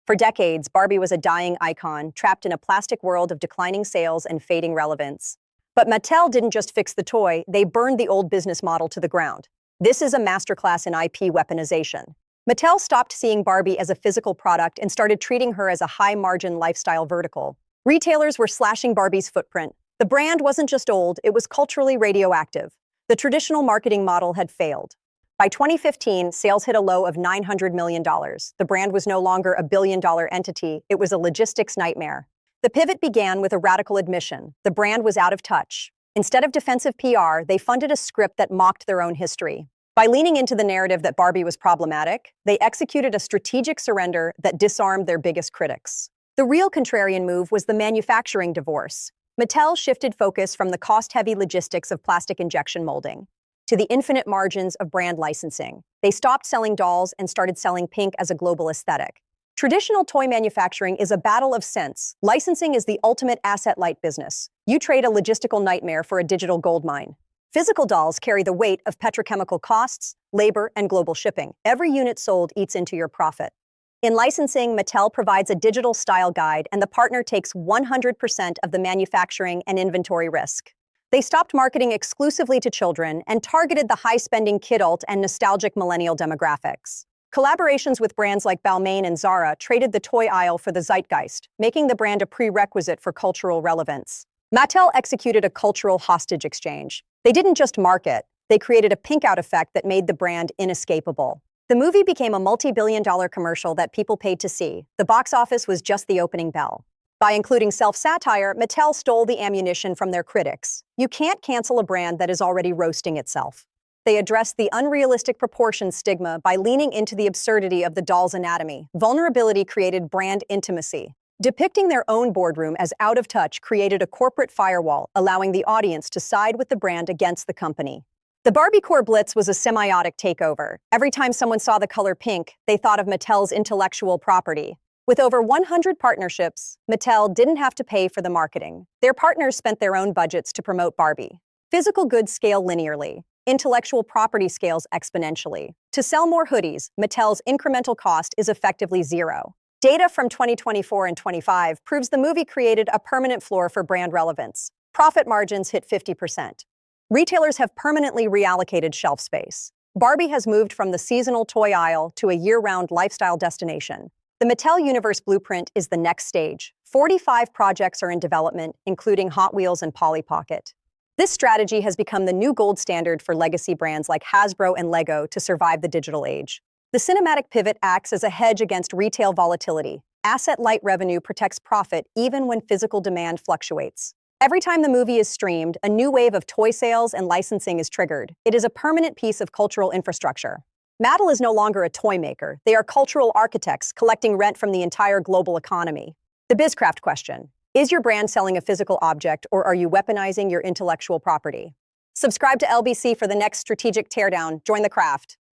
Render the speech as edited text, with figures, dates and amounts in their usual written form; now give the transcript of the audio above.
For decades, Barbie was a dying icon, trapped in a plastic world of declining sales and fading relevance. But Mattel didn't just fix the toy, they burned the old business model to the ground. This is a masterclass in IP weaponization. Mattel stopped seeing Barbie as a physical product and started treating her as a high-margin lifestyle vertical. Retailers were slashing Barbie's footprint. The brand wasn't just old, it was culturally radioactive. The traditional marketing model had failed. By 2015, sales hit a low of $900 million. The brand was no longer a billion-dollar entity, it was a logistics nightmare. The pivot began with a radical admission. The brand was out of touch. Instead of defensive PR, they funded a script that mocked their own history. By leaning into the narrative that Barbie was problematic, they executed a strategic surrender that disarmed their biggest critics. The real contrarian move was the manufacturing divorce. Mattel shifted focus from the cost-heavy logistics of plastic injection molding to the infinite margins of brand licensing. They stopped selling dolls and started selling pink as a global aesthetic. Traditional toy manufacturing is a battle of cents. Licensing is the ultimate asset-light business. You trade a logistical nightmare for a digital goldmine. Physical dolls carry the weight of petrochemical costs, labor, and global shipping. Every unit sold eats into your profit. In licensing, Mattel provides a digital style guide, and the partner takes 100% of the manufacturing and inventory risk. They stopped marketing exclusively to children and targeted the high-spending kidult and nostalgic millennial demographics. Collaborations with brands like Balmain and Zara traded the toy aisle for the zeitgeist, making the brand a prerequisite for cultural relevance. Mattel executed a cultural hostage exchange. They didn't just market, they created a pinkout effect that made the brand inescapable. The movie became a multi-billion-dollar commercial that people paid to see. The box office was just the opening bell. By including self-satire, Mattel stole the ammunition from their critics. You can't cancel a brand that is already roasting itself. They addressed the unrealistic proportion stigma by leaning into the absurdity of the doll's anatomy. Vulnerability created brand intimacy. Depicting their own boardroom as out of touch created a corporate firewall, allowing the audience to side with the brand against the company. The Barbie core blitz was a semiotic takeover. Every time someone saw the color pink, they thought of Mattel's intellectual property. With over 100 partnerships, Mattel didn't have to pay for the marketing. Their partners spent their own budgets to promote Barbie. Physical goods scale linearly. Intellectual property scales exponentially. To sell more hoodies, Mattel's incremental cost is effectively zero. Data from 2024 and 25 proves the movie created a permanent floor for brand relevance. Profit margins hit 50%. Retailers have permanently reallocated shelf space. Barbie has moved from the seasonal toy aisle to a year-round lifestyle destination. The Mattel Universe Blueprint is the next stage. 45 projects are in development, including Hot Wheels and Polly Pocket. This strategy has become the new gold standard for legacy brands like Hasbro and Lego to survive the digital age. The cinematic pivot acts as a hedge against retail volatility. Asset-light revenue protects profit even when physical demand fluctuates. Every time the movie is streamed, a new wave of toy sales and licensing is triggered. It is a permanent piece of cultural infrastructure. Mattel is no longer a toy maker. They are cultural architects collecting rent from the entire global economy. The BizCraft question: is your brand selling a physical object, or are you weaponizing your intellectual property? Subscribe to LBC for the next strategic teardown. Join the craft.